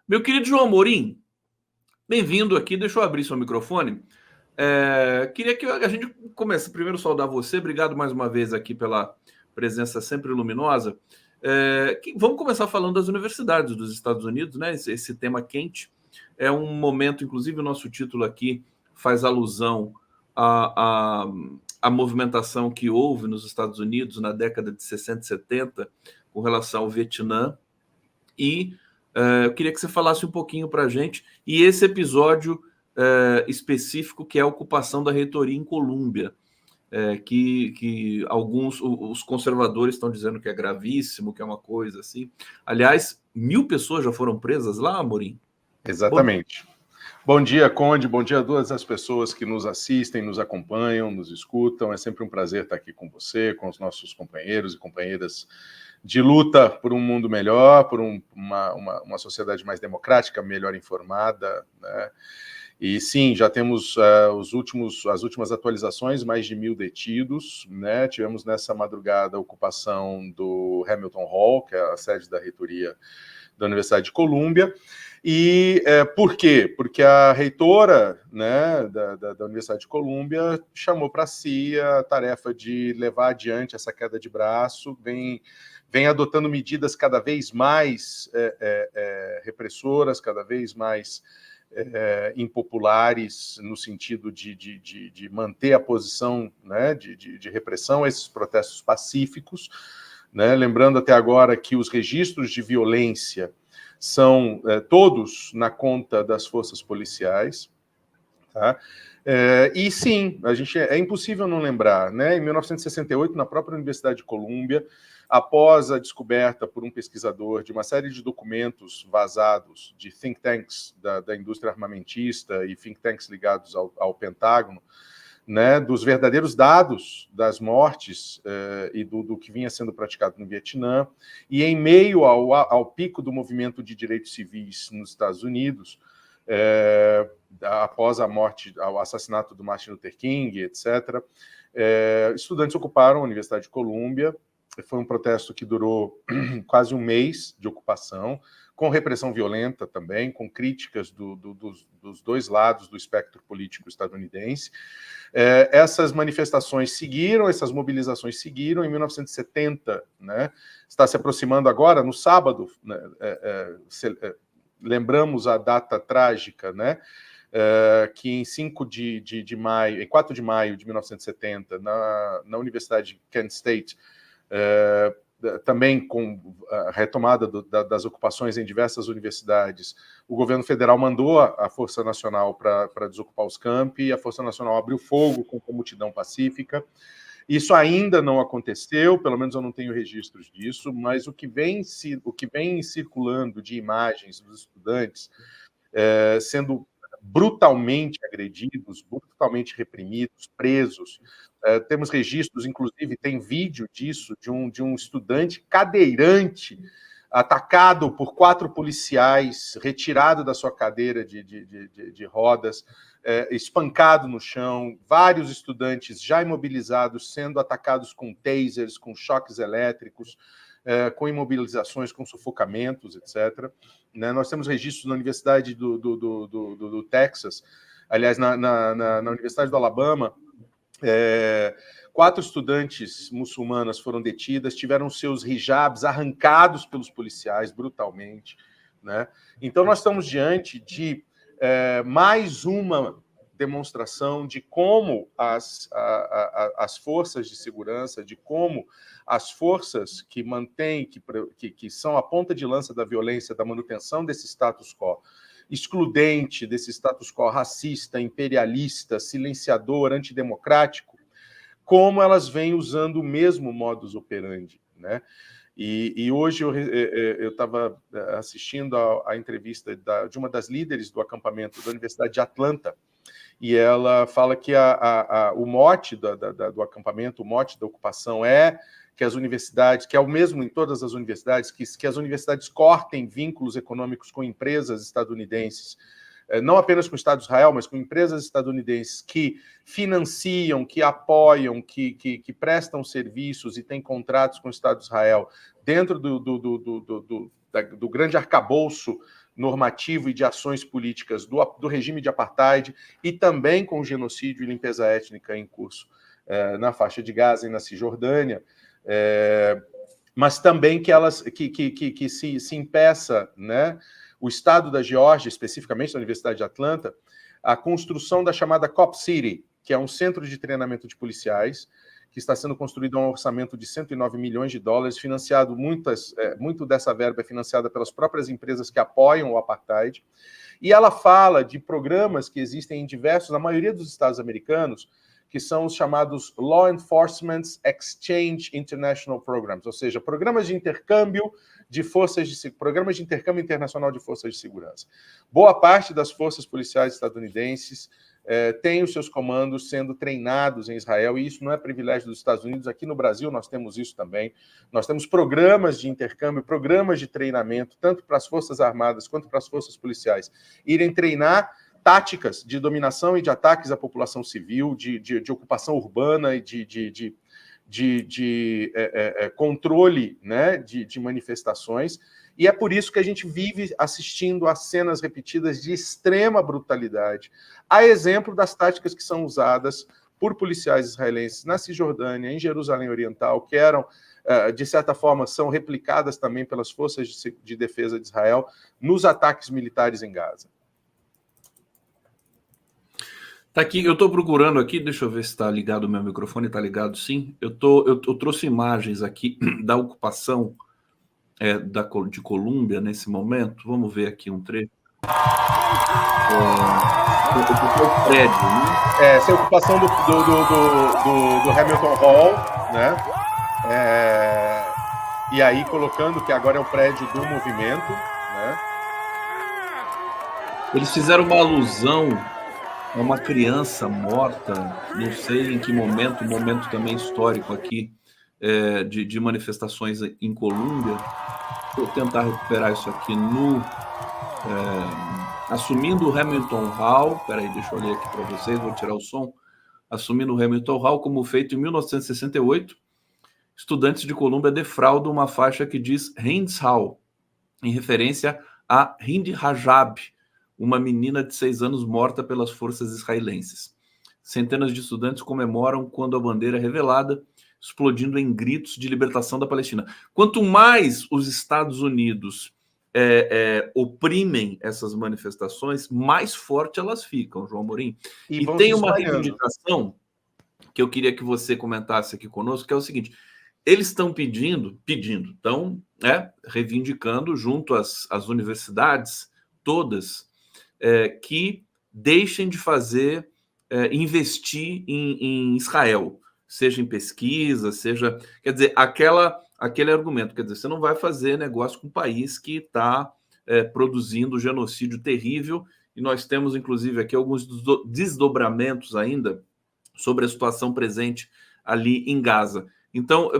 Meu querido João Amorim, bem-vindo aqui. Deixa eu abrir seu microfone. Queria que a gente comece primeiro a saudar você. Obrigado mais uma vez aqui pela presença sempre luminosa. Vamos começar falando das universidades dos Estados Unidos, né? Esse tema quente. É um momento, inclusive, o nosso título aqui faz alusão à movimentação que houve nos Estados Unidos na década de 60 e 70 com relação ao Vietnã. E eu queria que você falasse um pouquinho para a gente. E esse episódio específico, que é a ocupação da reitoria em Colômbia, que alguns, os conservadores estão dizendo que é gravíssimo, que é uma coisa assim. Aliás, 1.000 pessoas já foram presas lá, Amorim? Exatamente. Bom dia, Conde. Bom dia a todas as pessoas que nos assistem, nos acompanham, nos escutam. É sempre um prazer estar aqui com você, com os nossos companheiros e companheiras de luta por um mundo melhor, por uma sociedade mais democrática, melhor informada, né? E sim, já temos as últimas atualizações, mais de 1.000 detidos, né? Tivemos nessa madrugada a ocupação do Hamilton Hall, que é a sede da reitoria da Universidade de Colômbia. E por quê? Porque a reitora, né, da Universidade de Colômbia chamou para si a tarefa de levar adiante essa queda de braço, vem adotando medidas cada vez mais repressoras, cada vez mais impopulares, no sentido de manter a posição, né, de repressão a esses protestos pacíficos, né? Lembrando até agora que os registros de violência são todos na conta das forças policiais, tá? E sim, é impossível não lembrar, né? Em 1968, na própria Universidade de Colômbia, após a descoberta por um pesquisador de uma série de documentos vazados de think tanks da indústria armamentista e think tanks ligados ao Pentágono, né, dos verdadeiros dados das mortes e do que vinha sendo praticado no Vietnã, e em meio ao pico do movimento de direitos civis nos Estados Unidos, após a morte, ao assassinato do Martin Luther King, etc., estudantes ocuparam a Universidade de Colômbia. Foi um protesto que durou quase um mês de ocupação, com repressão violenta também, com críticas dos dois lados do espectro político estadunidense. Essas manifestações seguiram, essas mobilizações seguiram. Em 1970, né, está se aproximando agora, no sábado, né, lembramos a data trágica, né, que em 4 de maio de 1970, na Universidade de Kent State, também com a retomada das ocupações em diversas universidades, o governo federal mandou a Força Nacional para desocupar os campi, e a Força Nacional abriu fogo contra a multidão pacífica. Isso ainda não aconteceu, pelo menos eu não tenho registros disso, mas o que vem circulando de imagens dos estudantes sendo brutalmente agredidos, brutalmente reprimidos, presos. Temos registros, inclusive, tem vídeo disso, de um estudante cadeirante atacado por 4 policiais, retirado da sua cadeira de rodas, espancado no chão, vários estudantes já imobilizados sendo atacados com tasers, com choques elétricos, com imobilizações, com sufocamentos, etc. Né? Nós temos registros na Universidade do Texas, aliás, na Universidade do Alabama, 4 estudantes muçulmanas foram detidas, tiveram seus hijabs arrancados pelos policiais brutalmente, né? Então, nós estamos diante de mais uma demonstração de como as forças de segurança, de como as forças que mantêm, que são a ponta de lança da violência, da manutenção desse status quo excludente, desse status quo racista, imperialista, silenciador, antidemocrático, como elas vêm usando o mesmo modus operandi, né? E hoje eu estava assistindo a entrevista de uma das líderes do acampamento da Universidade de Atlanta, e ela fala que o mote do acampamento, o mote da ocupação que as universidades, que é o mesmo em todas as universidades, que as universidades cortem vínculos econômicos com empresas estadunidenses, não apenas com o Estado de Israel, mas com empresas estadunidenses que financiam, que apoiam, que prestam serviços e têm contratos com o Estado de Israel dentro do grande arcabouço normativo e de ações políticas do regime de apartheid e também com o genocídio e limpeza étnica em curso na faixa de Gaza e na Cisjordânia, mas também que se impeça, né, o Estado da Geórgia, especificamente da Universidade de Atlanta, a construção da chamada Cop City, que é um centro de treinamento de policiais, que está sendo construído a um orçamento de 109 milhões de dólares, financiado, muito dessa verba é financiada pelas próprias empresas que apoiam o apartheid, e ela fala de programas que existem em na maioria dos estados americanos, que são os chamados Law Enforcement Exchange International Programs, ou seja, programas de intercâmbio programas de intercâmbio internacional de forças de segurança. Boa parte das forças policiais estadunidenses tem os seus comandos sendo treinados em Israel, e isso não é privilégio dos Estados Unidos. Aqui no Brasil nós temos isso também. Nós temos programas de intercâmbio, programas de treinamento, tanto para as Forças Armadas quanto para as forças policiais, irem treinar táticas de dominação e de ataques à população civil, de ocupação urbana e de controle, né, de manifestações. E é por isso que a gente vive assistindo a cenas repetidas de extrema brutalidade, a exemplo das táticas que são usadas por policiais israelenses na Cisjordânia, em Jerusalém Oriental, que eram, de certa forma, são replicadas também pelas forças de defesa de Israel nos ataques militares em Gaza. Tá aqui, eu estou procurando aqui, deixa eu ver se está ligado o meu microfone, está ligado sim. Eu trouxe imagens aqui da ocupação de Colômbia nesse momento. Vamos ver aqui um trecho. O prédio, né? Essa é a ocupação do Hamilton Hall, né? E aí colocando que agora é o prédio do movimento, né? Eles fizeram uma alusão a uma criança morta, não sei em que momento, um momento também histórico aqui de manifestações em Colômbia. Vou tentar recuperar isso aqui assumindo o Hamilton Hall. Peraí, deixa eu ler aqui para vocês, vou tirar o som. Assumindo o Hamilton Hall, como feito em 1968, estudantes de Colômbia defraudam uma faixa que diz Hinds Hall, em referência a Hind Rajab, uma menina de 6 anos morta pelas forças israelenses. Centenas de estudantes comemoram quando a bandeira é revelada, explodindo em gritos de libertação da Palestina. Quanto mais os Estados Unidos oprimem essas manifestações, mais forte elas ficam, João Amorim. E tem uma reivindicação que eu queria que você comentasse aqui conosco, que é o seguinte: eles estão estão reivindicando junto às universidades todas que deixem de investir em Israel, seja em pesquisa, seja... Quer dizer, aquele argumento, quer dizer, você não vai fazer negócio com um país que está produzindo genocídio terrível, e nós temos, inclusive, aqui alguns desdobramentos ainda sobre a situação presente ali em Gaza. Então,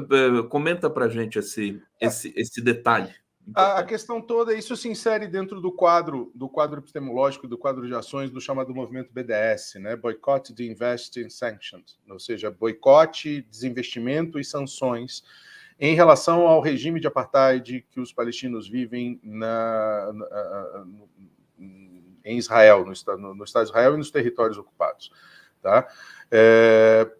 comenta para a gente esse detalhe. A questão toda, isso se insere dentro do quadro epistemológico, do quadro de ações do chamado movimento BDS, né? Boycott, Divest and Sanctions, ou seja, boicote, desinvestimento e sanções em relação ao regime de apartheid que os palestinos vivem em Israel, no Estado de Israel e nos territórios ocupados. Tá?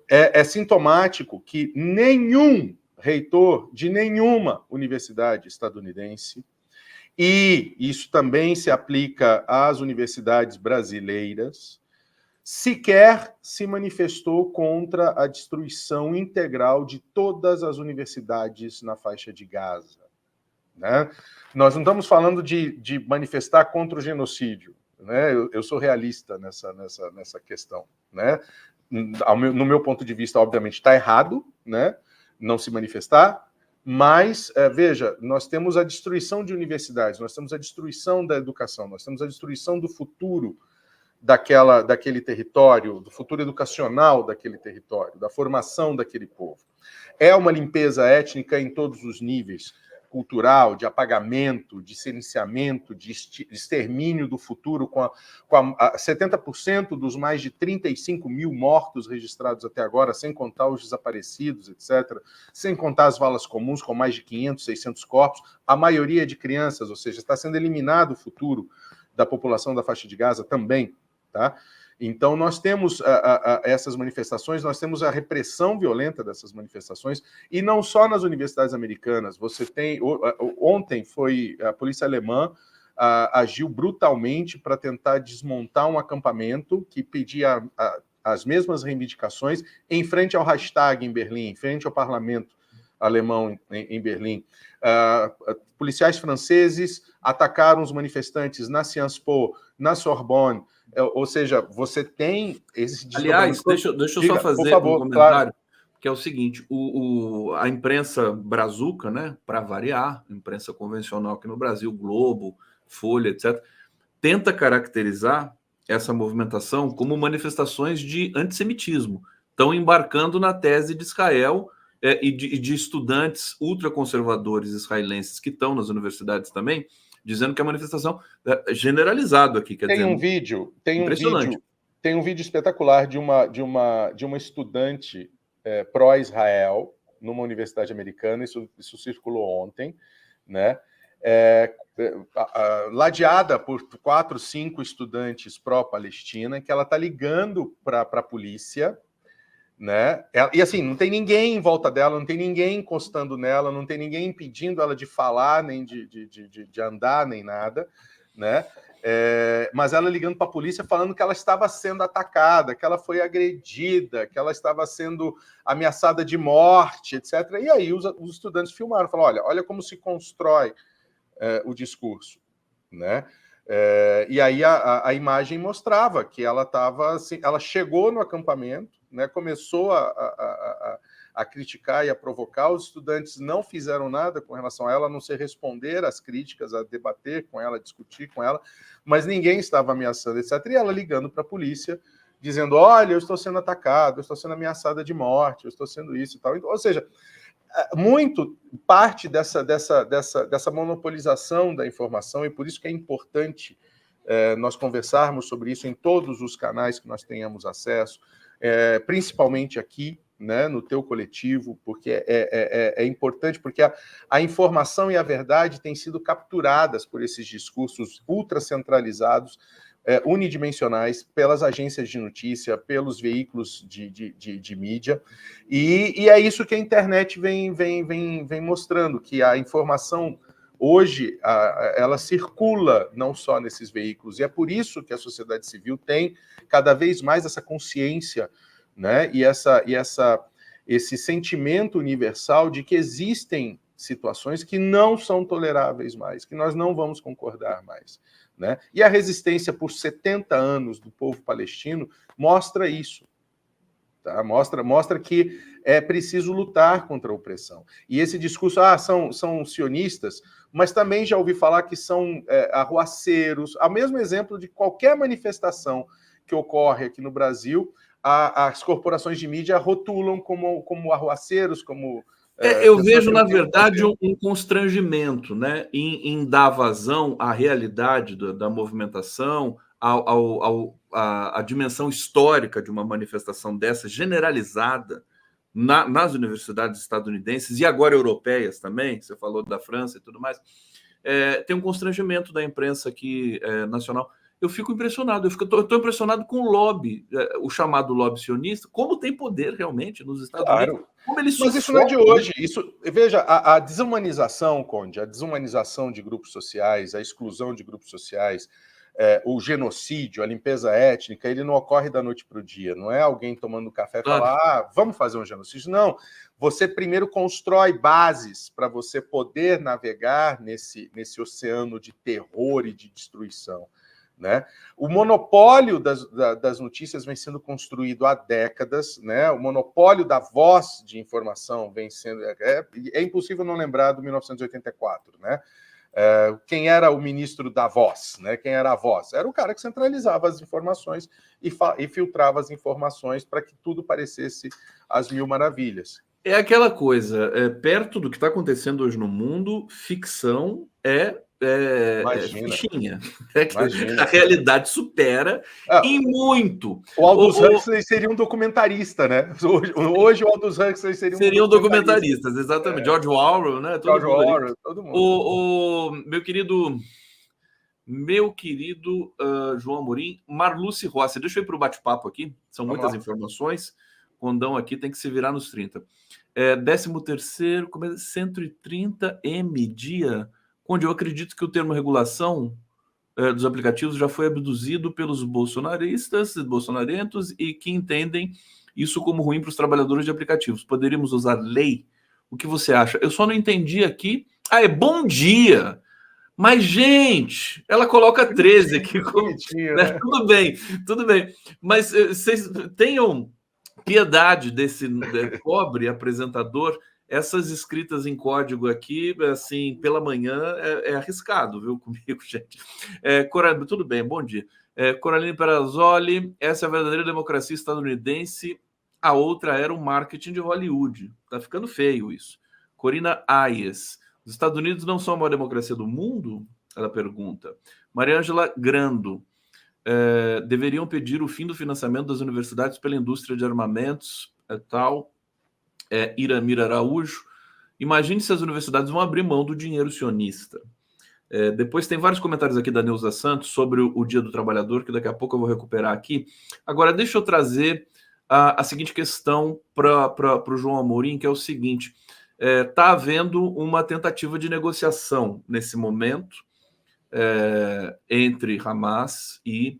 É sintomático que nenhum reitor de nenhuma universidade estadunidense, e isso também se aplica às universidades brasileiras, sequer se manifestou contra a destruição integral de todas as universidades na faixa de Gaza. Né? Nós não estamos falando de manifestar contra o genocídio. Né? Eu sou realista nessa questão. Né? No meu ponto de vista, obviamente, está errado, né? Não se manifestar, mas, veja, nós temos a destruição de universidades, nós temos a destruição da educação, nós temos a destruição do futuro daquele território, do futuro educacional daquele território, da formação daquele povo. É uma limpeza étnica em todos os níveis, cultural, de apagamento, de silenciamento, de extermínio do futuro, com 70% dos mais de 35 mil mortos registrados até agora, sem contar os desaparecidos, etc., sem contar as valas comuns, com mais de 500, 600 corpos, a maioria de crianças, ou seja, está sendo eliminado o futuro da população da faixa de Gaza também, tá? Então, nós temos essas manifestações, nós temos a repressão violenta dessas manifestações, e não só nas universidades americanas. Você tem... Ontem foi a polícia alemã agiu brutalmente para tentar desmontar um acampamento que pedia as mesmas reivindicações em frente ao Reichstag em Berlim, em frente ao parlamento alemão em Berlim. Policiais franceses atacaram os manifestantes na Sciences Po, na Sorbonne. Ou seja, você tem esse desdobramento. Aliás, deixa eu só fazer um comentário, claro. Que é o seguinte: a imprensa brazuca, né, para variar, imprensa convencional aqui no Brasil, Globo, Folha, etc., tenta caracterizar essa movimentação como manifestações de antissemitismo. Estão embarcando na tese de Israel e de estudantes ultraconservadores israelenses que estão nas universidades também, dizendo que a manifestação é generalizado aqui. Quer dizer, um vídeo espetacular de uma estudante pró-Israel numa universidade americana, isso circulou ontem, né? Ladeada por 4, 5 estudantes pró-Palestina, que ela está ligando para a polícia, né? E assim, não tem ninguém em volta dela, não tem ninguém encostando nela, não tem ninguém impedindo ela de falar, nem de andar, nem nada, né? Mas ela ligando para a polícia falando que ela estava sendo atacada, que ela foi agredida, que ela estava sendo ameaçada de morte, etc. E aí os estudantes filmaram, falaram, olha como se constrói o discurso, né? E aí a imagem mostrava que ela estava assim, ela chegou no acampamento, né, começou a criticar e a provocar, os estudantes não fizeram nada com relação a ela, a não ser responder às críticas, a debater com ela, a discutir com ela, mas ninguém estava ameaçando, etc. E ela ligando para a polícia, dizendo, olha, eu estou sendo atacado, eu estou sendo ameaçada de morte, eu estou sendo isso e tal. Ou seja, muito parte dessa monopolização da informação, e por isso que é importante nós conversarmos sobre isso em todos os canais que nós tenhamos acesso, principalmente aqui, né, no teu coletivo, porque é importante, porque a informação e a verdade têm sido capturadas por esses discursos ultracentralizados, unidimensionais, pelas agências de notícia, pelos veículos de mídia, e é isso que a internet vem mostrando, que a informação hoje ela circula não só nesses veículos, e é por isso que a sociedade civil tem cada vez mais essa consciência, né, e esse sentimento universal de que existem situações que não são toleráveis mais, que nós não vamos concordar mais, né? E a resistência por 70 anos do povo palestino mostra isso, tá? Mostra que é preciso lutar contra a opressão. E esse discurso, são sionistas, mas também já ouvi falar que são arruaceiros, ao mesmo exemplo de qualquer manifestação que ocorre aqui no Brasil, as corporações de mídia rotulam como arruaceiros, como... eu vejo, na verdade, um constrangimento, né, em dar vazão à realidade da movimentação, à dimensão histórica de uma manifestação dessa, generalizada, nas universidades estadunidenses e agora europeias também, você falou da França e tudo mais. Tem um constrangimento da imprensa aqui nacional. Eu fico impressionado, eu estou impressionado com o lobby, o chamado lobby sionista, como tem poder realmente nos Estados Unidos. Como ele mas isso não é de hoje. Veja, a desumanização, Conde, a desumanização de grupos sociais, a exclusão de grupos sociais, o genocídio, a limpeza étnica, ele não ocorre da noite para o dia. Não é alguém tomando café e falar, vamos fazer um genocídio. Não. Você primeiro constrói bases para você poder navegar nesse oceano de terror e de destruição, né? O monopólio das notícias vem sendo construído há décadas, né? O monopólio da voz de informação vem sendo... É impossível não lembrar do 1984, né? Quem era o ministro da voz, né? Quem era a voz? Era o cara que centralizava as informações e filtrava as informações para que tudo parecesse às mil maravilhas, É aquela coisa, perto do que está acontecendo hoje no mundo, ficção é Imagina, fichinha. É que a imagina. realidade supera Ah, em muito. o Aldous O, Huxley seria um documentarista, né? Hoje o Aldous Huxley seria um seriam documentarista. documentaristas, exatamente. George Orwell, né? Todo George mundo ali. Orwell, todo mundo. Meu querido João Amorim, Marluce Rossi, deixa eu ir para o bate-papo aqui, são Vamos muitas lá. informações. Condão aqui tem que se virar nos 30. 13º, 130M dia, onde eu acredito que o termo regulação dos aplicativos já foi abduzido pelos bolsonaristas, bolsonarentos e que entendem isso como ruim para os trabalhadores de aplicativos. Poderíamos usar lei? O que você acha? Eu só não entendi aqui. É bom dia. Mas, gente, ela coloca 13 aqui. Bonitinho, Né? né? Tudo bem, tudo bem. Mas vocês tenham piedade desse pobre apresentador. Essas escritas em código aqui, assim, pela manhã, é arriscado, viu, comigo, gente. Coraline, tudo bem, bom dia. Coraline Perazzoli, essa é a verdadeira democracia estadunidense, a outra era o marketing de Hollywood. Tá ficando feio isso. Corina Ayes, os Estados Unidos não são a maior democracia do mundo? Ela pergunta. Mariângela Grando, deveriam pedir o fim do financiamento das universidades pela indústria de armamentos, tal. Iramir Araújo, imagine se as universidades vão abrir mão do dinheiro sionista. Depois tem vários comentários aqui da Neuza Santos sobre o Dia do Trabalhador, que daqui a pouco eu vou recuperar aqui. Agora, deixa eu trazer a seguinte questão para o João Amorim, que é o seguinte: está havendo uma tentativa de negociação nesse momento entre Hamas e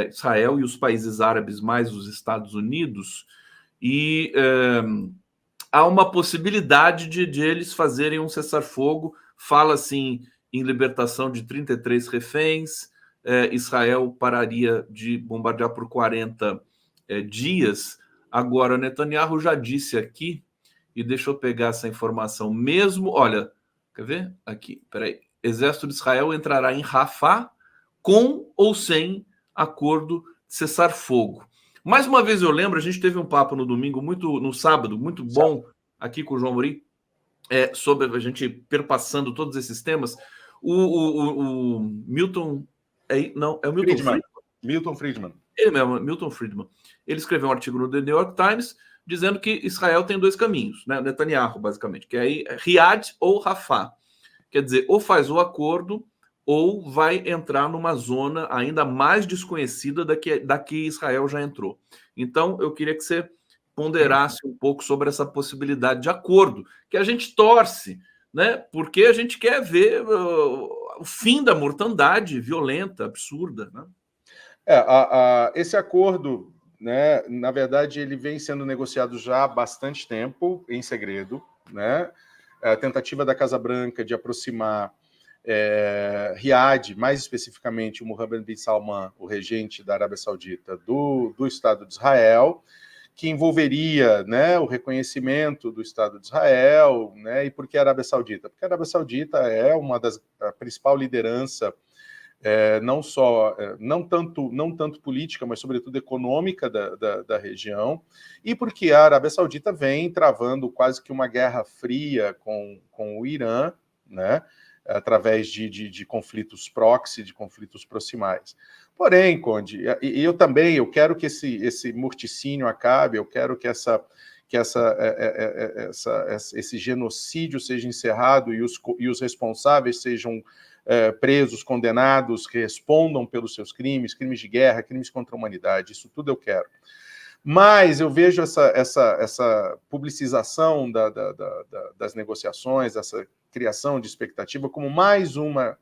Israel e os países árabes, mais os Estados Unidos, e há uma possibilidade de eles fazerem um cessar-fogo. Fala assim em libertação de 33 reféns. Israel pararia de bombardear por 40 dias. Agora, Netanyahu já disse aqui, e deixa eu pegar essa informação mesmo. Olha, quer ver? Aqui, peraí. Exército de Israel entrará em Rafah com ou sem acordo de cessar-fogo. Mais uma vez eu lembro, a gente teve um papo no sábado, muito bom, aqui com o João Amorim, sobre a gente perpassando todos esses temas. O Milton. Não, é o Milton Friedman? Milton Friedman. Ele mesmo, Milton Friedman. Ele escreveu um artigo no The New York Times dizendo que Israel tem dois caminhos, né? Netanyahu, basicamente, que é Riad ou Rafah. Quer dizer, ou faz o acordo ou vai entrar numa zona ainda mais desconhecida da que Israel já entrou. Então, eu queria que você ponderasse um pouco sobre essa possibilidade de acordo, que a gente torce, né? Porque a gente quer ver o fim da mortandade violenta, absurda, né? Esse acordo, né, na verdade, ele vem sendo negociado já há bastante tempo, em segredo, né? A tentativa da Casa Branca de aproximar Riad, mais especificamente o Mohammed bin Salman, o regente da Arábia Saudita, do Estado de Israel, que envolveria, né, o reconhecimento do Estado de Israel, né? E por que a Arábia Saudita? Porque a Arábia Saudita é a principal liderança, não tanto política, mas sobretudo econômica da região, e porque a Arábia Saudita vem travando quase que uma guerra fria com o Irã, né, através de conflitos proxy, de conflitos proximais. Porém, Conde, eu quero que esse morticínio acabe, eu quero que esse genocídio seja encerrado e os responsáveis sejam presos, condenados, que respondam pelos seus crimes de guerra, crimes contra a humanidade. Isso tudo eu quero. Mas eu vejo essa publicização das negociações, essa criação de expectativa como mais uma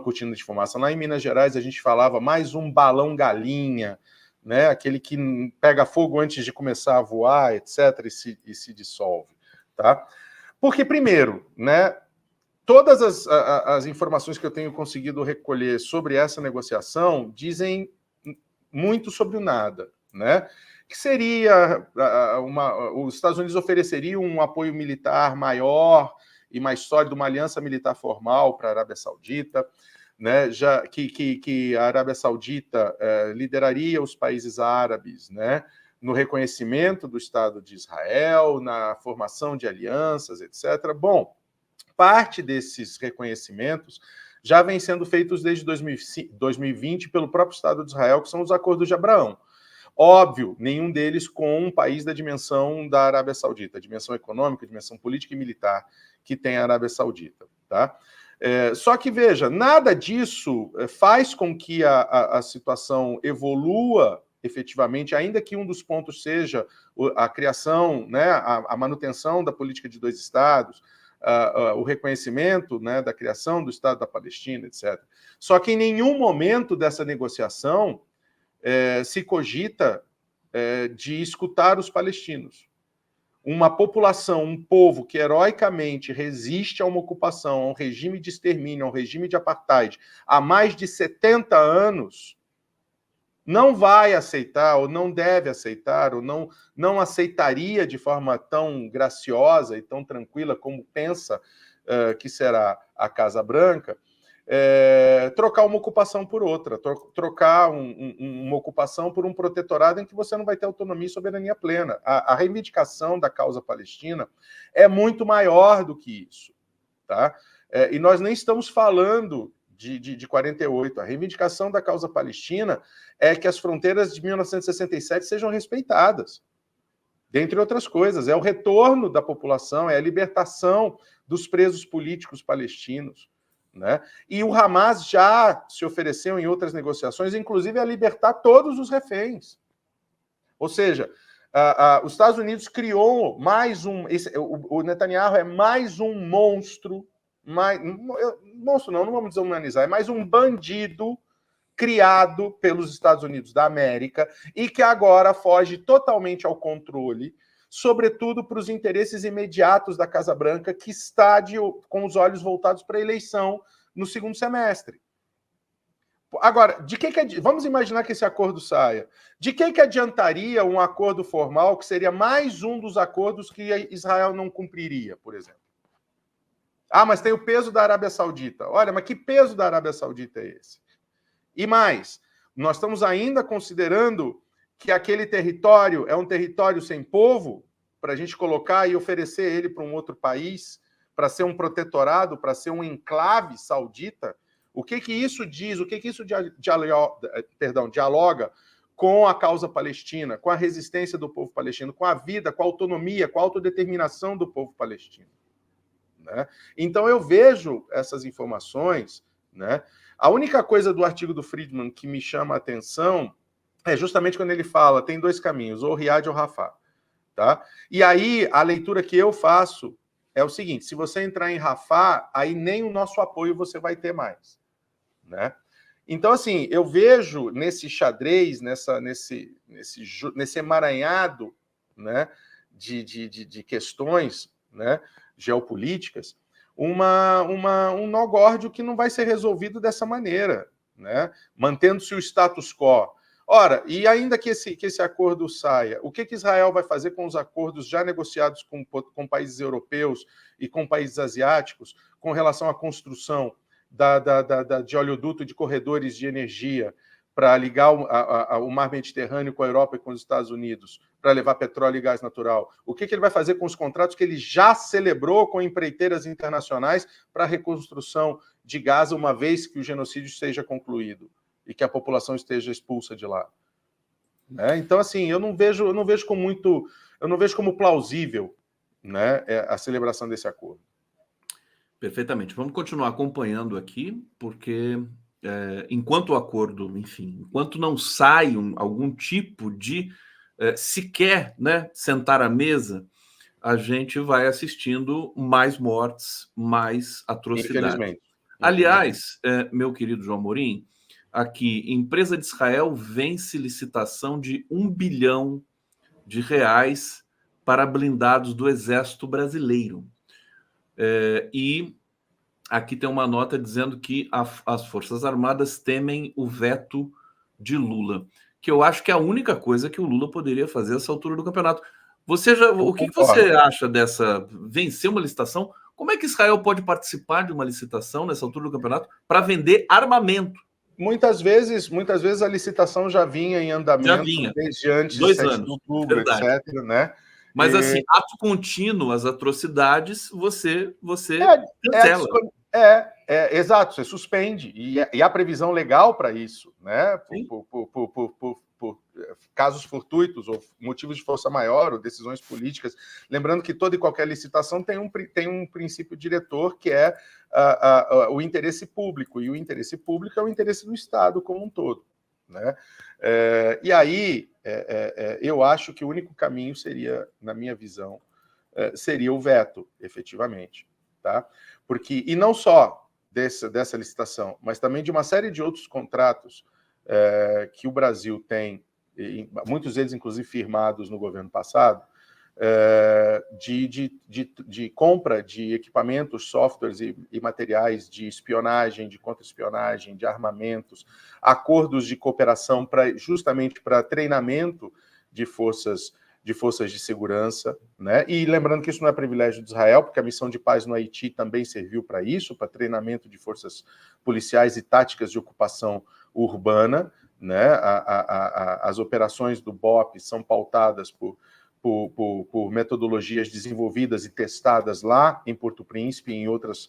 cortina de fumaça. Lá em Minas Gerais a gente falava mais um balão galinha, né? Aquele que pega fogo antes de começar a voar, etc., e se dissolve. Tá? Porque, primeiro, né, todas as informações que eu tenho conseguido recolher sobre essa negociação dizem muito sobre o nada, né? Que seria os Estados Unidos ofereceriam um apoio militar maior e mais sólido, uma aliança militar formal para a Arábia Saudita, né? Que a Arábia Saudita lideraria os países árabes, né? no reconhecimento do Estado de Israel, na formação de alianças, etc. Bom, parte desses reconhecimentos já vem sendo feitos desde 2020 pelo próprio Estado de Israel, que são os Acordos de Abraão. Óbvio, nenhum deles com um país da dimensão da Arábia Saudita, dimensão econômica, dimensão política e militar que tem a Arábia Saudita. Tá? Só que, veja, nada disso faz com que a situação evolua efetivamente, ainda que um dos pontos seja a criação, né, a manutenção da política de dois estados, o reconhecimento, né, da criação do Estado da Palestina, etc. Só que em nenhum momento dessa negociação se cogita de escutar os palestinos. Uma população, um povo que heroicamente resiste a uma ocupação, a um regime de extermínio, a um regime de apartheid há mais de 70 anos, não vai aceitar, ou não deve aceitar, ou não aceitaria de forma tão graciosa e tão tranquila como pensa que será a Casa Branca, trocar uma ocupação por outra, trocar uma ocupação por um protetorado em que você não vai ter autonomia e soberania plena. A reivindicação da causa palestina é muito maior do que isso. Tá? E nós nem estamos falando de 48. A reivindicação da causa palestina é que as fronteiras de 1967 sejam respeitadas. Dentre outras coisas, é o retorno da população, é a libertação dos presos políticos palestinos. Né? E o Hamas já se ofereceu em outras negociações, inclusive a libertar todos os reféns. Ou seja, os Estados Unidos criou mais um... o Netanyahu é mais um monstro, monstro não vamos desumanizar, é mais um bandido criado pelos Estados Unidos da América e que agora foge totalmente ao controle, sobretudo para os interesses imediatos da Casa Branca, que está com os olhos voltados para a eleição no segundo semestre. Agora, vamos imaginar que esse acordo saia. De que adiantaria um acordo formal que seria mais um dos acordos que Israel não cumpriria, por exemplo? Ah, mas tem o peso da Arábia Saudita. Olha, mas que peso da Arábia Saudita é esse? E mais, nós estamos ainda considerando que aquele território é um território sem povo, para a gente colocar e oferecer ele para um outro país, para ser um protetorado, para ser um enclave saudita. O que isso diz? O que isso dialoga com a causa palestina, com a resistência do povo palestino, com a vida, com a autonomia, com a autodeterminação do povo palestino? Né? Então eu vejo essas informações, né? A única coisa do artigo do Friedman que me chama a atenção é justamente quando ele fala, tem dois caminhos, ou Riad ou Rafah. Tá? E aí a leitura que eu faço é o seguinte, se você entrar em Rafah, aí nem o nosso apoio você vai ter mais. Né? Então, assim, eu vejo nesse xadrez, nesse emaranhado, né, de questões, né, geopolíticas, um nó górdio que não vai ser resolvido dessa maneira, né, mantendo-se o status quo. Ora, e ainda que esse acordo saia, o que Israel vai fazer com os acordos já negociados com países europeus e com países asiáticos com relação à construção de oleoduto de corredores de energia para ligar o mar Mediterrâneo com a Europa e com os Estados Unidos, para levar petróleo e gás natural? O que ele vai fazer com os contratos que ele já celebrou com empreiteiras internacionais para a reconstrução de Gaza, uma vez que o genocídio seja concluído e que a população esteja expulsa de lá? Então, assim, eu não vejo como plausível, né, a celebração desse acordo. Perfeitamente. Vamos continuar acompanhando aqui, porque enquanto o acordo, enfim, enquanto não sai algum tipo de sequer, né, sentar à mesa, a gente vai assistindo mais mortes, mais atrocidades. Infelizmente. Aliás, meu querido João Amorim, aqui, empresa de Israel vence licitação de R$1 bilhão para blindados do Exército Brasileiro. E aqui tem uma nota dizendo que as Forças Armadas temem o veto de Lula, que eu acho que é a única coisa que o Lula poderia fazer nessa altura do campeonato. O que você acha dessa vencer uma licitação? Como é que Israel pode participar de uma licitação nessa altura do campeonato para vender armamento? Muitas vezes a licitação já vinha em andamento desde antes de 7 de outubro, verdade. etc. Né? Mas, assim, ato contínuo, as atrocidades, você cancela. Exato, você suspende. E há previsão legal para isso, né? Por casos fortuitos ou motivos de força maior ou decisões políticas. Lembrando que toda e qualquer licitação tem um princípio diretor que é o interesse público, e o interesse público é o interesse do Estado como um todo. Né? E aí, eu acho que o único caminho seria, na minha visão, seria o veto, efetivamente. Tá? E não só dessa licitação, mas também de uma série de outros contratos que o Brasil tem, muitos deles, inclusive, firmados no governo passado, de compra de equipamentos, softwares e materiais de espionagem, de contra-espionagem, de armamentos, acordos de cooperação justamente para treinamento de forças de segurança, né? E lembrando que isso não é privilégio de Israel, porque a missão de paz no Haiti também serviu para isso, para treinamento de forças policiais e táticas de ocupação urbana, né? As operações do BOP são pautadas por metodologias desenvolvidas e testadas lá em Porto Príncipe e em outras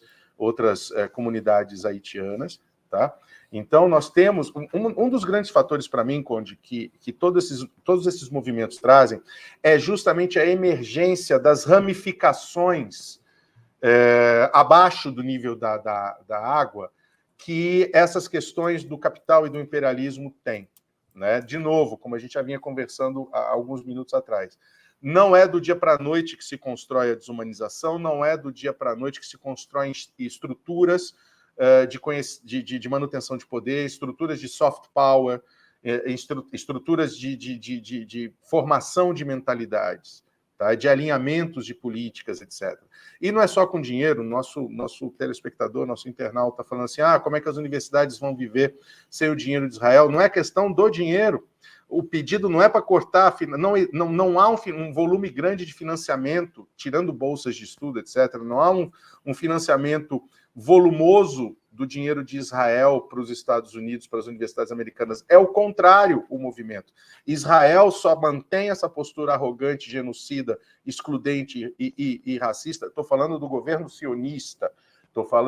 comunidades haitianas, tá? Então, nós temos um dos grandes fatores para mim, Conde, que todos esses movimentos trazem, é justamente a emergência das ramificações abaixo do nível da água que essas questões do capital e do imperialismo têm. Né? De novo, como a gente já vinha conversando há alguns minutos atrás, não é do dia para a noite que se constrói a desumanização, não é do dia para a noite que se constroem estruturas de manutenção de poder, estruturas de soft power, estruturas de formação de mentalidades, tá? De alinhamentos de políticas, etc. E não é só com dinheiro. Nosso telespectador, nosso internauta está falando assim, como é que as universidades vão viver sem o dinheiro de Israel? Não é questão do dinheiro. O pedido não é para cortar, não há um volume grande de financiamento, tirando bolsas de estudo, etc. Não há um financiamento volumoso do dinheiro de Israel para os Estados Unidos, para as universidades americanas. É o contrário, o movimento. Israel só mantém essa postura arrogante, genocida, excludente e racista. Estou falando do governo sionista.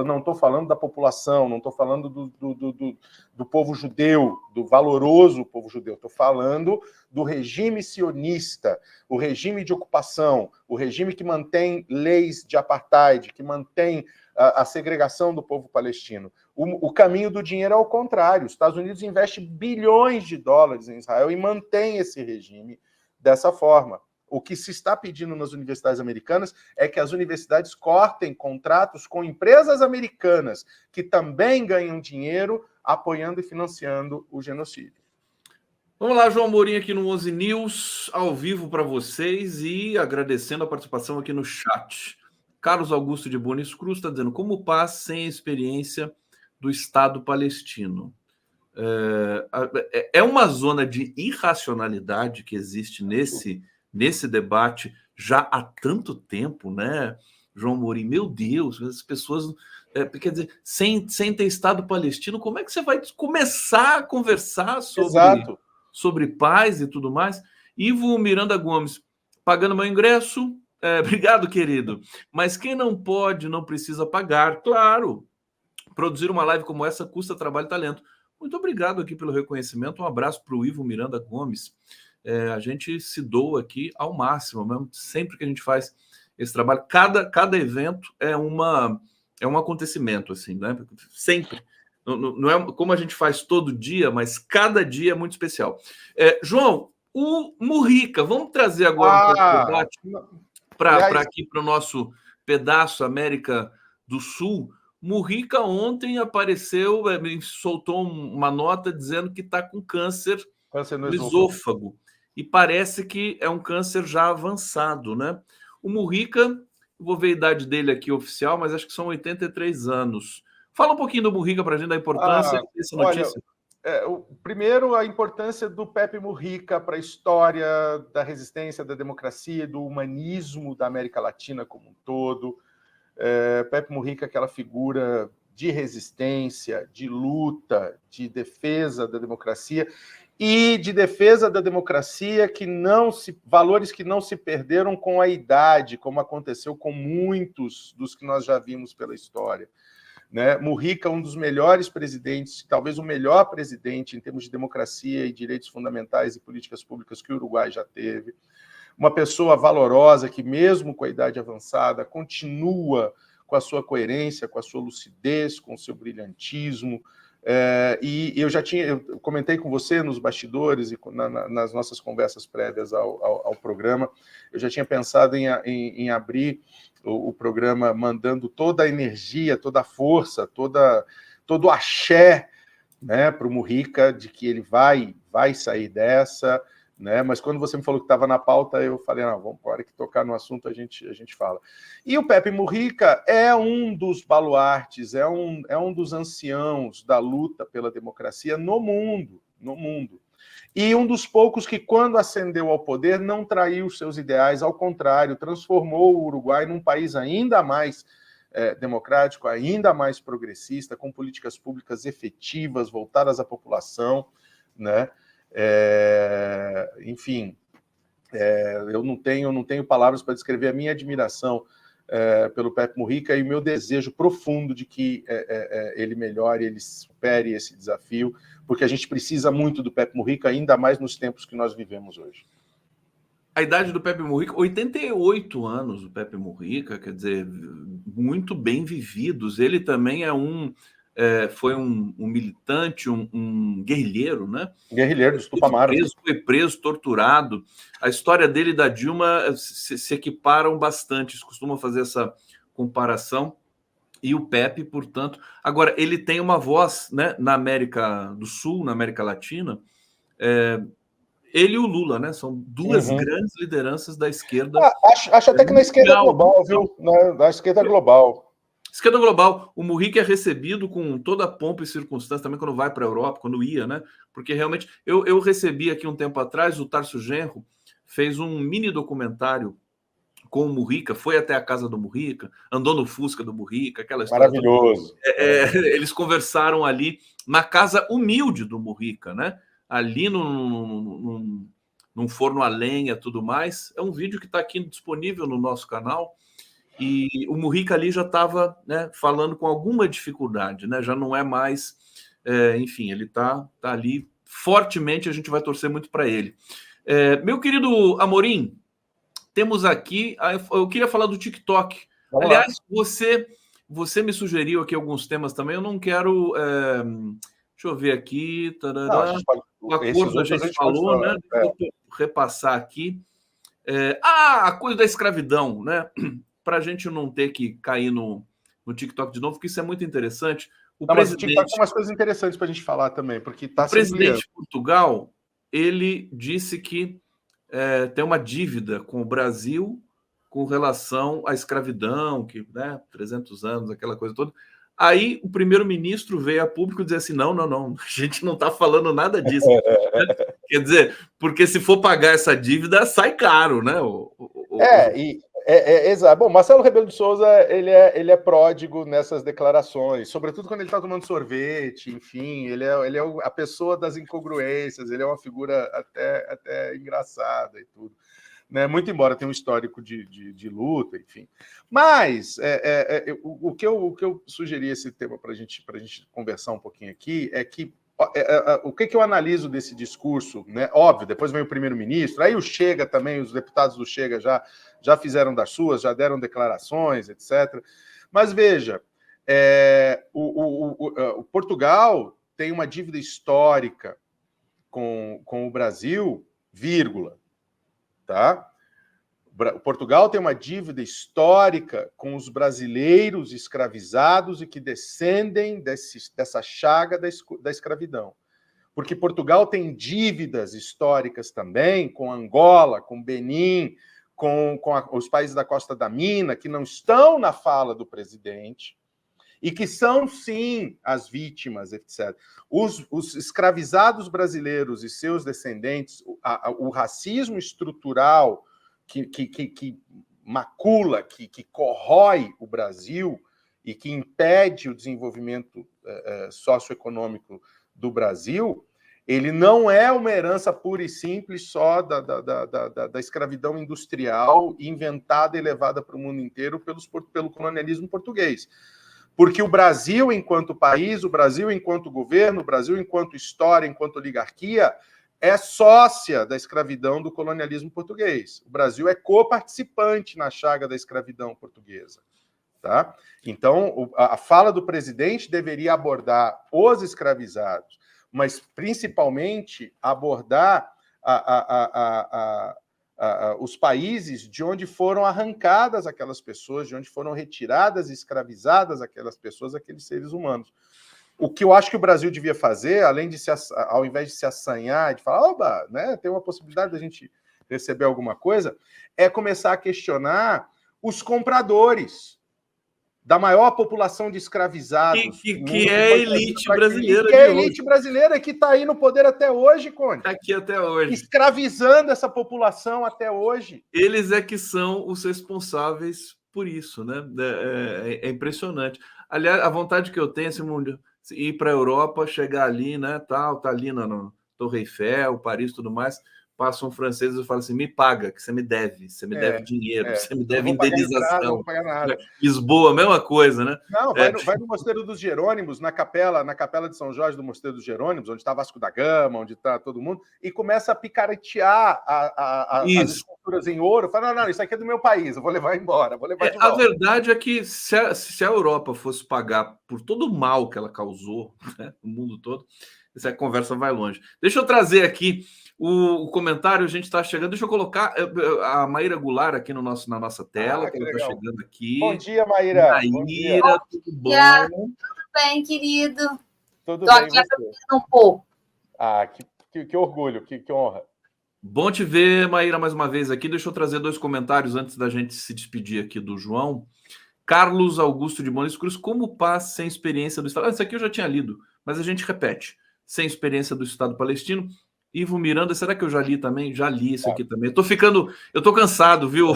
Não estou falando da população, não estou falando do povo judeu, do valoroso povo judeu. Estou falando do regime sionista, o regime de ocupação, o regime que mantém leis de apartheid, que mantém a segregação do povo palestino. O caminho do dinheiro é o contrário. Os Estados Unidos investe bilhões de dólares em Israel e mantém esse regime dessa forma. O que se está pedindo nas universidades americanas é que as universidades cortem contratos com empresas americanas que também ganham dinheiro apoiando e financiando o genocídio. Vamos lá, João Mourinho aqui no 11 News, ao vivo para vocês e agradecendo a participação aqui no chat. Carlos Augusto de Bonis Cruz está dizendo: como paz sem a experiência do Estado palestino? É uma zona de irracionalidade que existe nesse debate já há tanto tempo, né, João Mourinho? Meu Deus, as pessoas... quer dizer, sem ter Estado palestino, como é que você vai começar a conversar sobre paz e tudo mais? Ivo Miranda Gomes, pagando meu ingresso... obrigado, querido. Mas quem não pode, não precisa pagar. Claro, produzir uma live como essa custa trabalho e talento. Muito obrigado aqui pelo reconhecimento. Um abraço para o Ivo Miranda Gomes. A gente se doa aqui ao máximo, mesmo. Sempre que a gente faz esse trabalho, cada evento é um acontecimento, assim, né? Sempre. Não é como a gente faz todo dia, mas cada dia é muito especial. João, o Mujica, vamos trazer agora um pouco de debate para aqui, para o nosso pedaço América do Sul. Mujica ontem apareceu, soltou uma nota dizendo que está com câncer no esôfago. E parece que é um câncer já avançado, né? O Mujica, vou ver a idade dele aqui oficial, mas acho que são 83 anos. Fala um pouquinho do Mujica para a gente, da importância dessa notícia. Primeiro, a importância do Pepe Mujica para a história da resistência, da democracia, do humanismo da América Latina como um todo. Pepe Mujica, aquela figura de resistência, de luta, de defesa da democracia e de defesa da democracia valores que não se perderam com a idade, como aconteceu com muitos dos que nós já vimos pela história. Né? Mujica, um dos melhores presidentes, talvez o melhor presidente em termos de democracia e direitos fundamentais e políticas públicas que o Uruguai já teve. Uma pessoa valorosa que, mesmo com a idade avançada, continua com a sua coerência, com a sua lucidez, com o seu brilhantismo. E eu comentei com você nos bastidores e nas nossas conversas prévias ao programa, eu já tinha pensado em abrir o programa mandando toda a energia, toda a força, todo o axé, né, para o Mujica, de que ele vai sair dessa, né? Mas quando você me falou que estava na pauta, eu falei, não, vamos, para que tocar no assunto a gente fala. E o Pepe Mujica é um dos baluartes, é um dos anciãos da luta pela democracia no mundo. E um dos poucos que, quando ascendeu ao poder, não traiu seus ideais, ao contrário, transformou o Uruguai num país ainda mais democrático, ainda mais progressista, com políticas públicas efetivas, voltadas à população, né? Enfim, eu não tenho palavras para descrever a minha admiração pelo Pepe Mujica e o meu desejo profundo de que ele melhore, ele supere esse desafio, porque a gente precisa muito do Pepe Mujica, ainda mais nos tempos que nós vivemos hoje. A idade do Pepe Mujica, 88 anos, o Pepe Mujica, quer dizer, muito bem vividos. Ele também foi um militante, um guerrilheiro, né? Guerrilheiro dos Tupamaros. Foi preso, torturado. A história dele e da Dilma se equiparam bastante, costumam fazer essa comparação. E o Pepe, portanto... Agora, ele tem uma voz, né, na América do Sul, na América Latina. Ele e o Lula, né? São duas grandes lideranças da esquerda. Acho até que na esquerda global, viu? Na esquerda global. Esquerda global, o Mujica é recebido com toda a pompa e circunstância, também quando vai para a Europa, quando ia, né? Porque realmente, eu recebi aqui um tempo atrás, o Tarso Genro fez um mini documentário com o Mujica, foi até a casa do Mujica, andou no Fusca do Mujica, aquela história. Maravilhoso. Eles conversaram ali na casa humilde do Mujica, né? Ali num forno a lenha, tudo mais. É um vídeo que está aqui disponível no nosso canal. E o Mujica ali já estava, né, falando com alguma dificuldade, né? Já não é mais, enfim, ele está ali fortemente, a gente vai torcer muito para ele. Meu querido Amorim, temos aqui, eu queria falar do TikTok. Vamos Aliás, você me sugeriu aqui alguns temas também, eu não quero... deixa eu ver aqui. Tarará, o acordo a gente falou, né? Deixa eu repassar aqui. A coisa da escravidão, né? Para a gente não ter que cair no TikTok de novo, porque isso é muito interessante. Mas o TikTok tem umas coisas interessantes para a gente falar também, porque está se ampliando. O presidente de Portugal, ele disse que tem uma dívida com o Brasil com relação à escravidão, que, né, 300 anos, aquela coisa toda. Aí o primeiro-ministro veio a público dizer assim, não, a gente não está falando nada disso. Quer dizer, porque se for pagar essa dívida, sai caro, né? Exato. Bom, Marcelo Rebelo de Sousa, ele é pródigo nessas declarações, sobretudo quando ele está tomando sorvete, enfim, ele é a pessoa das incongruências, ele é uma figura até engraçada e tudo. Né? Muito embora tenha um histórico de luta, enfim. Mas o que eu sugeri esse tema para a gente conversar um pouquinho aqui é que o que eu analiso desse discurso, né? Óbvio, depois vem o primeiro-ministro, aí o Chega também, os deputados do Chega já fizeram das suas, já deram declarações, etc. Mas veja, o Portugal tem uma dívida histórica com o Brasil, vírgula. Tá? Portugal tem uma dívida histórica com os brasileiros escravizados e que descendem dessa chaga da escravidão. Porque Portugal tem dívidas históricas também com Angola, com Benin, com os países da Costa da Mina, que não estão na fala do presidente e que são, sim, as vítimas, etc. Os escravizados brasileiros e seus descendentes, o racismo estrutural que macula, que corrói o Brasil e que impede o desenvolvimento socioeconômico do Brasil, ele não é uma herança pura e simples só da escravidão industrial inventada e levada para o mundo inteiro pelo colonialismo português. Porque o Brasil, enquanto país, o Brasil, enquanto governo, o Brasil, enquanto história, enquanto oligarquia, é sócia da escravidão do colonialismo português. O Brasil é coparticipante na chaga da escravidão portuguesa. Tá? Então, a fala do presidente deveria abordar os escravizados, mas principalmente abordar os países de onde foram arrancadas aquelas pessoas, de onde foram retiradas e escravizadas aquelas pessoas, aqueles seres humanos. O que eu acho que o Brasil devia fazer, além de ao invés de se assanhar, de falar, oba, né, tem uma possibilidade da gente receber alguma coisa, é começar a questionar os compradores da maior população de escravizados. Que é a elite brasileira. Que é a elite brasileira que está aí no poder até hoje, Conde. Está aqui até hoje. Escravizando essa população até hoje. Eles é que são os responsáveis por isso, né? É impressionante. Aliás, a vontade que eu tenho é ir para a Europa, chegar ali, né? Tá ali na Torre Eiffel, Paris, tudo mais. Passa um francês e fala assim: me paga, que você me deve dinheiro, você me deve indenização. Não vou pagar nada. Lisboa, mesma coisa, né? Não, vai no Mosteiro dos Jerônimos, na capela de São Jorge do Mosteiro dos Jerônimos, onde está Vasco da Gama, onde está todo mundo, e começa a picaretear as esculturas em ouro. Fala, não, isso aqui é do meu país, eu vou levar embora, vou levar de volta. A verdade é que se a Europa fosse pagar por todo o mal que ela causou, né, no mundo todo, essa conversa vai longe. Deixa eu trazer aqui o comentário, a gente está chegando. Deixa eu colocar a Maíra Goulart aqui na nossa tela, que ela está chegando aqui. Bom dia, Maíra. Maíra, tudo bom? Tudo bem, querido? Tudo Tô bem, aqui aprendendo um pouco. Ah, que orgulho, que honra. Bom te ver, Maíra, mais uma vez aqui. Deixa eu trazer 2 comentários antes da gente se despedir aqui do João. Carlos Augusto de Mones Cruz, como paz sem experiência do Estado? Isso aqui eu já tinha lido, mas a gente repete. Sem experiência do Estado palestino. Ivo Miranda, será que eu já li também? Já li isso aqui também. Eu tô cansado, viu,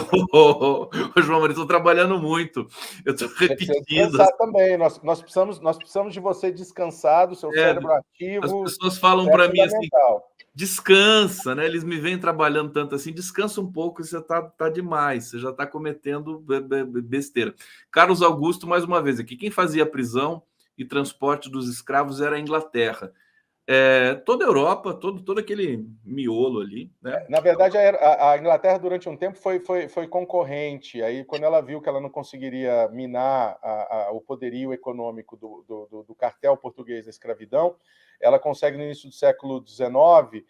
João Maria? Estou trabalhando muito. Eu estou repetindo. Descansar também. Nós precisamos de você descansado, seu cérebro ativo. As pessoas falam para mim assim, descansa, né? Eles me vêm trabalhando tanto assim, descansa um pouco, você tá demais, você já está cometendo besteira. Carlos Augusto, mais uma vez aqui, quem fazia prisão e transporte dos escravos era a Inglaterra. Toda a Europa, todo aquele miolo ali, né? Na verdade, a Inglaterra, durante um tempo, foi concorrente. Aí, quando ela viu que ela não conseguiria minar o poderio econômico do cartel português da escravidão, ela consegue, no início do século XIX,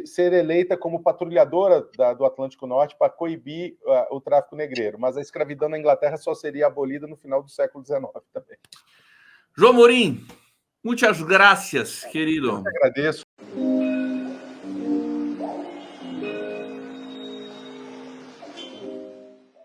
ser eleita como patrulhadora do Atlântico Norte para coibir o tráfico negreiro. Mas a escravidão na Inglaterra só seria abolida no final do século XIX também. João Amorim, muitas gracias, querido. Eu agradeço.